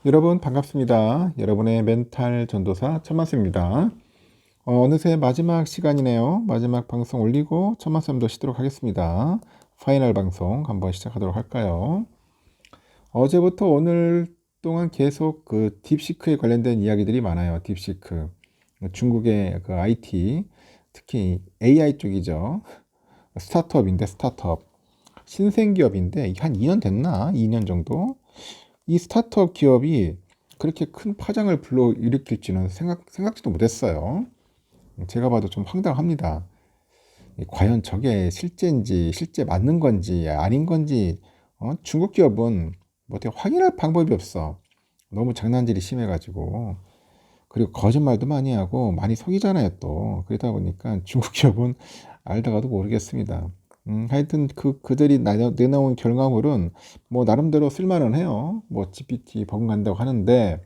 여러분 반갑습니다. 여러분의 멘탈 전도사 천만쌤입니다. 어느새 마지막 시간이네요. 마지막 방송 올리고 천만쌤도 쉬도록 하겠습니다. 파이널 방송 한번 시작하도록 할까요? 어제부터 오늘 동안 계속 그 딥시크에 관련된 이야기들이 많아요. 딥시크. 중국의 그 IT, 특히 AI 쪽이죠. 스타트업인데 스타트업. 신생기업인데 한 2년 됐나? 2년 정도? 이 스타트업 기업이 그렇게 큰 파장을 불러일으킬지는 생각지도 못했어요. 제가 봐도 좀 황당합니다. 과연 저게 실제인지, 실제 맞는 건지, 아닌 건지, 중국 기업은 뭐 어떻게 확인할 방법이 없어. 너무 장난질이 심해가지고. 그리고 거짓말도 많이 하고 많이 속이잖아요, 또. 그러다 보니까 중국 기업은 알다가도 모르겠습니다. 하여튼 그들이 내놓은 결과물은 뭐 나름대로 쓸만은 해요. 뭐 GPT 버금간다고 하는데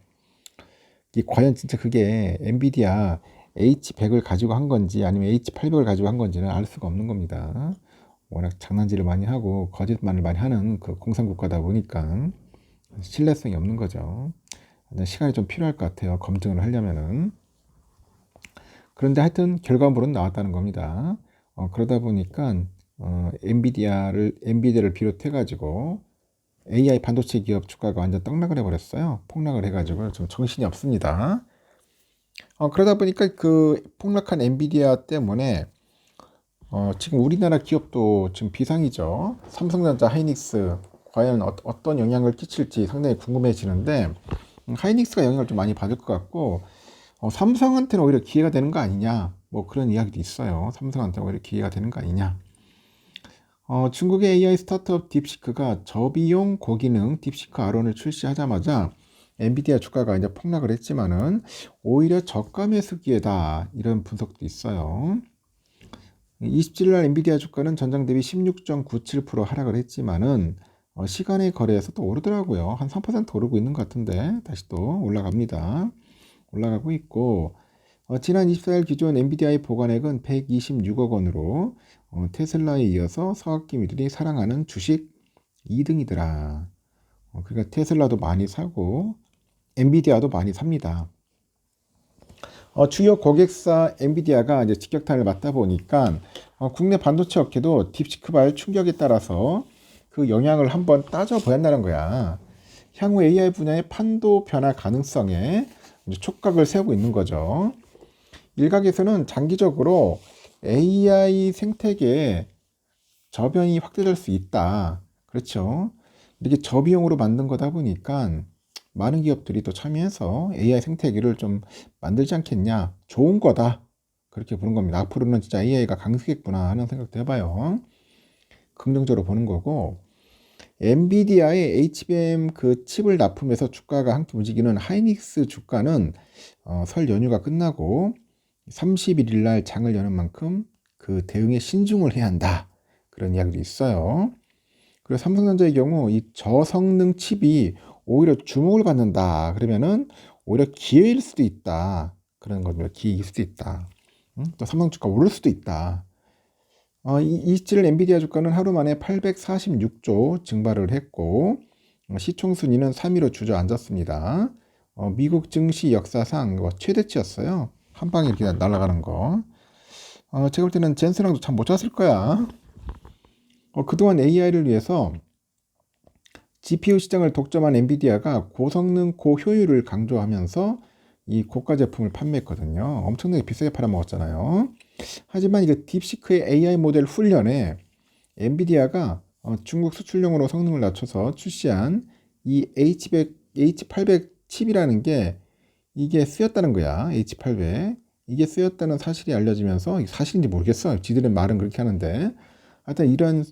이 과연 진짜 그게 엔비디아 H100을 가지고 한 건지 아니면 H800을 가지고 한 건지는 알 수가 없는 겁니다. 워낙 장난질을 많이 하고 거짓말을 많이 하는 그 공산국가다 보니까 신뢰성이 없는 거죠. 시간이 좀 필요할 것 같아요. 검증을 하려면은. 그런데 하여튼 결과물은 나왔다는 겁니다. 그러다 보니까 엔비디아를 비롯해 가지고 AI 반도체 기업 주가가 완전 떡락을 해버렸어요. 폭락을 해가지고 좀 정신이 없습니다. 그러다 보니까 그 폭락한 엔비디아 때문에 지금 우리나라 기업도 지금 비상이죠. 삼성전자, 하이닉스 과연 어떤 영향을 끼칠지 상당히 궁금해지는데 하이닉스가 영향을 좀 많이 받을 것 같고 삼성한테는 오히려 기회가 되는 거 아니냐 뭐 그런 이야기도 있어요. 삼성한테 오히려 기회가 되는 거 아니냐. 중국의 AI 스타트업 딥시크가 저비용 고기능 딥시크 R1을 출시하자마자 엔비디아 주가가 이제 폭락을 했지만은 오히려 저가 매수 기회다 이런 분석도 있어요. 27일 날 엔비디아 주가는 전장 대비 16.97% 하락을 했지만은 시간의 거래에서 또 오르더라고요. 한 3% 오르고 있는 것 같은데 다시 또 올라갑니다. 올라가고 있고 지난 24일 기준 엔비디아의 보관액은 126억 원으로 테슬라에 이어서 서학기미들이 사랑하는 주식 2등이더라. 그러니까 테슬라도 많이 사고 엔비디아도 많이 삽니다. 주요 고객사 엔비디아가 이제 직격탄을 맞다 보니까 국내 반도체 업계도 딥시크발 충격에 따라서 그 영향을 한번 따져봐야 한다는 거야. 향후 AI 분야의 판도 변화 가능성에 촉각을 세우고 있는 거죠. 일각에서는 장기적으로 AI 생태계에 저변이 확대될 수 있다. 그렇죠. 이렇게 저비용으로 만든 거다 보니까 많은 기업들이 또 참여해서 AI 생태계를 좀 만들지 않겠냐. 좋은 거다. 그렇게 보는 겁니다. 앞으로는 진짜 AI가 강세겠구나 하는 생각도 해봐요. 긍정적으로 보는 거고. 엔비디아의 HBM 그 칩을 납품해서 주가가 함께 움직이는 하이닉스 주가는 설 연휴가 끝나고 31일 날 장을 여는 만큼 그 대응에 신중을 해야 한다. 그런 이야기도 있어요. 그리고 삼성전자의 경우 이 저성능 칩이 오히려 주목을 받는다. 그러면은 오히려 기회일 수도 있다. 그런 겁니다. 기회일 수도 있다. 또 삼성 주가 오를 수도 있다. 27일 엔비디아 주가는 하루 만에 846조 증발을 했고 시총 순위는 3위로 주저앉았습니다. 미국 증시 역사상 최대치였어요. 한 방에 이렇게 날아가는 거. 제가 볼 때는 젠슨랑도 참 못 잤을 거야. 그동안 AI를 위해서 GPU 시장을 독점한 엔비디아가 고성능 고효율을 강조하면서 이 고가 제품을 판매했거든요. 엄청나게 비싸게 팔아먹었잖아요. 하지만 이거 딥시크의 AI 모델 훈련에 엔비디아가 중국 수출용으로 성능을 낮춰서 출시한 이 H100, H800 칩이라는 게 이게 쓰였다는 거야. H800. 이게 쓰였다는 사실이 알려지면서 사실인지 모르겠어. 지들은 말은 그렇게 하는데 하여튼 이런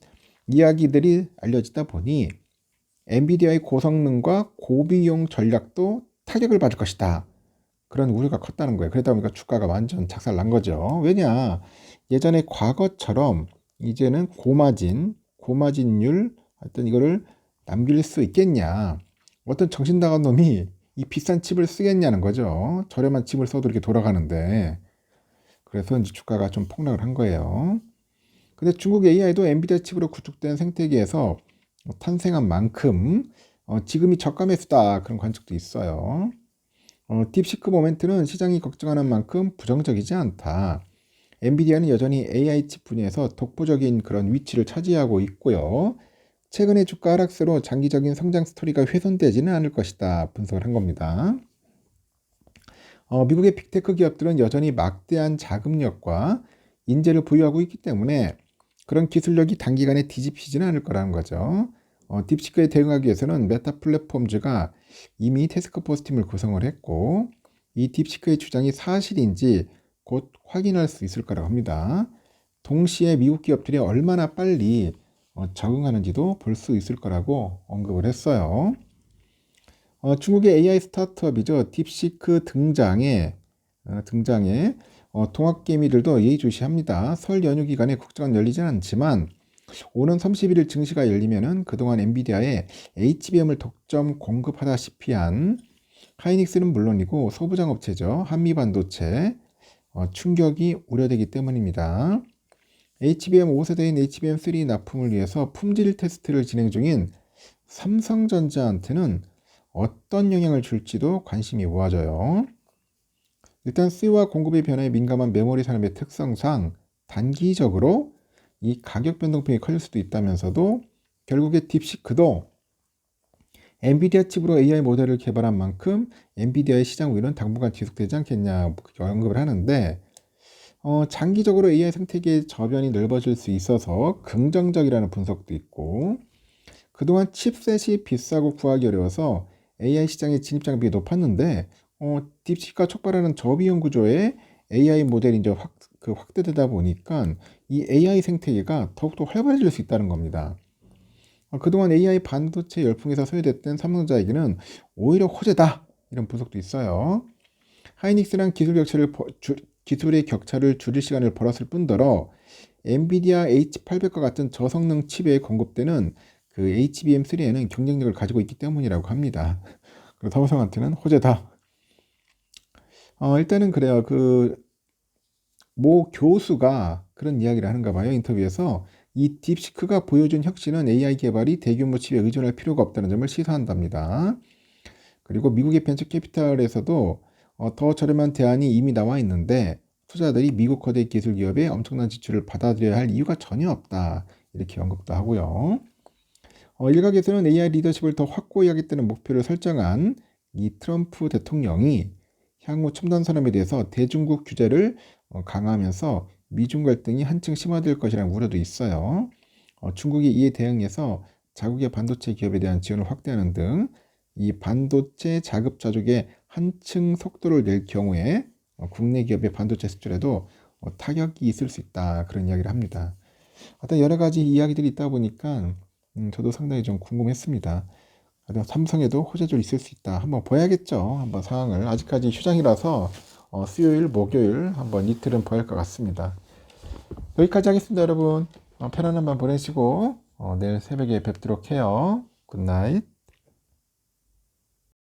이야기들이 알려지다 보니 엔비디아의 고성능과 고비용 전략도 타격을 받을 것이다. 그런 우려가 컸다는 거예요. 그러다 보니까 주가가 완전 작살난 거죠. 왜냐? 예전에 과거처럼 이제는 고마진율 하여튼 이거를 남길 수 있겠냐. 어떤 정신 나간 놈이 이 비싼 칩을 쓰겠냐는 거죠. 저렴한 칩을 써도 이렇게 돌아가는데. 그래서 이제 주가가 좀 폭락을 한 거예요. 근데 중국 AI도 엔비디아 칩으로 구축된 생태계에서 탄생한 만큼 지금이 저가 매수다 그런 관측도 있어요. 딥시크 모멘트는 시장이 걱정하는 만큼 부정적이지 않다. 엔비디아는 여전히 AI 칩 분야에서 독보적인 그런 위치를 차지하고 있고요. 최근의 주가 하락세로 장기적인 성장 스토리가 훼손되지는 않을 것이다 분석을 한 겁니다. 미국의 빅테크 기업들은 여전히 막대한 자금력과 인재를 보유하고 있기 때문에 그런 기술력이 단기간에 뒤집히지는 않을 거라는 거죠. 딥시크에 대응하기 위해서는 메타 플랫폼즈가 이미 태스크포스 팀을 구성을 했고 이 딥시크의 주장이 사실인지 곧 확인할 수 있을 거라고 합니다. 동시에 미국 기업들이 얼마나 빨리 적응하는지도 볼 수 있을 거라고 언급을 했어요. 중국의 AI 스타트업이죠. 딥시크 등장에 동학개미들도 예의주시합니다. 설 연휴 기간에 국장은 열리진 않지만 오는 31일 증시가 열리면은 그동안 엔비디아에 HBM을 독점 공급하다시피 한 하이닉스는 물론이고 소부장 업체죠. 한미반도체 충격이 우려되기 때문입니다. HBM 5세대인 HBM3 납품을 위해서 품질 테스트를 진행 중인 삼성전자한테는 어떤 영향을 줄지도 관심이 모아져요. 일단 수요와 공급의 변화에 민감한 메모리 산업의 특성상 단기적으로 이 가격 변동폭이 커질 수도 있다면서도 결국에 딥시크도 엔비디아 칩으로 AI 모델을 개발한 만큼 엔비디아의 시장 우위는 당분간 지속되지 않겠냐 언급을 하는데 장기적으로 AI 생태계의 저변이 넓어질 수 있어서 긍정적이라는 분석도 있고 그동안 칩셋이 비싸고 구하기 어려워서 AI 시장의 진입 장벽이 높았는데 딥시크가 촉발하는 저비용 구조의 AI 모델이 이제 확대되다 보니까 이 AI 생태계가 더욱더 활발해질 수 있다는 겁니다. 그동안 AI 반도체 열풍에서 소외됐던 삼성전자에게는 오히려 호재다 이런 분석도 있어요. 하이닉스랑 기술의 격차를 줄일 시간을 벌었을 뿐더러 엔비디아 H800과 같은 저성능 칩에 공급되는 그 HBM3에는 경쟁력을 가지고 있기 때문이라고 합니다. 그리고 삼성한테는 호재다. 일단은 그래요. 모 교수가 그런 이야기를 하는가 봐요. 인터뷰에서 이 딥시크가 보여준 혁신은 AI 개발이 대규모 칩에 의존할 필요가 없다는 점을 시사한답니다. 그리고 미국의 벤처 캐피탈에서도 더 저렴한 대안이 이미 나와 있는데 투자들이 미국 거대 기술 기업의 엄청난 지출을 받아들여야 할 이유가 전혀 없다. 이렇게 언급도 하고요. 일각에서는 AI 리더십을 더 확고히 하겠다는 목표를 설정한 이 트럼프 대통령이 향후 첨단 산업에 대해서 대중국 규제를 강화하면서 미중 갈등이 한층 심화될 것이라는 우려도 있어요. 중국이 이에 대응해서 자국의 반도체 기업에 대한 지원을 확대하는 등 이 반도체 자급자족에 한층 속도를 낼 경우에 국내 기업의 반도체 수출에도 타격이 있을 수 있다 그런 이야기를 합니다. 어떤 여러 가지 이야기들이 있다 보니까 저도 상당히 좀 궁금했습니다. 삼성에도 호재도 있을 수 있다. 한번 봐야겠죠. 한번 상황을. 아직까지 휴장이라서 수요일, 목요일 한번 이틀은 봐야 할 것 같습니다. 여기까지 하겠습니다, 여러분. 편안한 밤 보내시고 내일 새벽에 뵙도록 해요. 굿나잇.